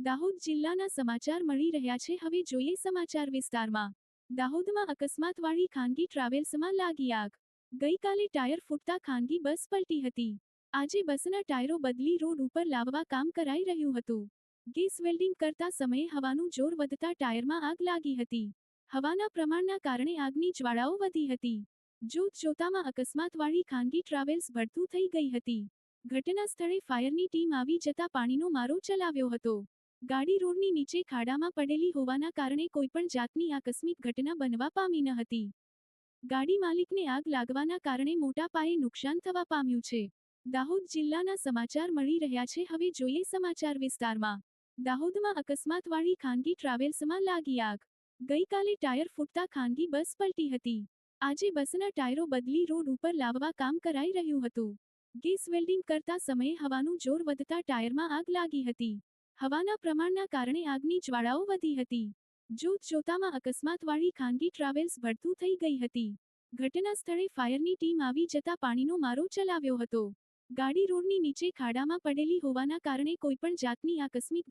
દાહોદ જિલ્લાના સમાચાર મળી રહ્યા છે. હવે જોઈએ સમાચાર વિસ્તારમાં. દાહોદમાં અકસ્માતવાળી ખાનગી ટ્રાવેલ્સમાં લાગી આગ. ગઈકાલે ટાયર ફૂટતા ખાનગી બસ પલટી હતી. આજે બસના ટાયરો બદલી રોડ ઉપર લાવવા કામ કરાઈ રહ્યું હતું. ગેસ વેલ્ડિંગ કરતા સમયે હવાનું જોર વધતા ટાયરમાં આગ લાગી હતી. હવાના પ્રમાણના કારણે આગની જ્વાળાઓ વધી હતી. જોત જોતામાં અકસ્માતવાળી ખાનગી ટ્રાવેલ્સ ભડથું થઈ ગઈ હતી. ઘટના સ્થળે ફાયરની ટીમ આવી જતા પાણીનો મારો ચલાવ્યો હતો. ગાડી રોડની નીચે ખાડામાં પડેલી હોવાના કારણે કોઈપણ જાતની આકસ્મિક ઘટના બનવા પામી ન હતી. ગાડી માલિકને આગ લાગવાના કારણે મોટા પાયે નુકસાન થવા પામ્યું છે. દાહોદ જિલ્લાના સમાચાર મળી રહ્યા છે. હવે જોઈએ સમાચાર વિસ્તારમાં. દાહોદમાં અકસ્માતવાળી ખાનગી ટ્રાવેલ્સમાં લાગી આગ. ગઈકાલે ટાયર ફૂટતા ખાનગી બસ પલટી હતી. આજે બસના ટાયરો બદલી રોડ ઉપર લાવવા કામ કરાઈ રહ્યું હતું. ગેસ વેલ્ડિંગ કરતા સમયે હવાનું જોર વધતા ટાયરમાં આગ લાગી હતી. હવાના પ્રમાણના કારણે આગની જ્વાળાઓ વધી હતી. જોત જોતામાં અકસ્માતવાળી ખાનગી ટ્રાવેલ્સ ભડથું થઈ ગઈ હતી. ઘટના સ્થળે ફાયરની ટીમ આવી જતા પાણીનો મારો ચલાવ્યો હતો. ગાડી રોડની નીચે ખાડામાં પડેલી હોવાના કારણે કોઈપણ જાતની આકસ્મિક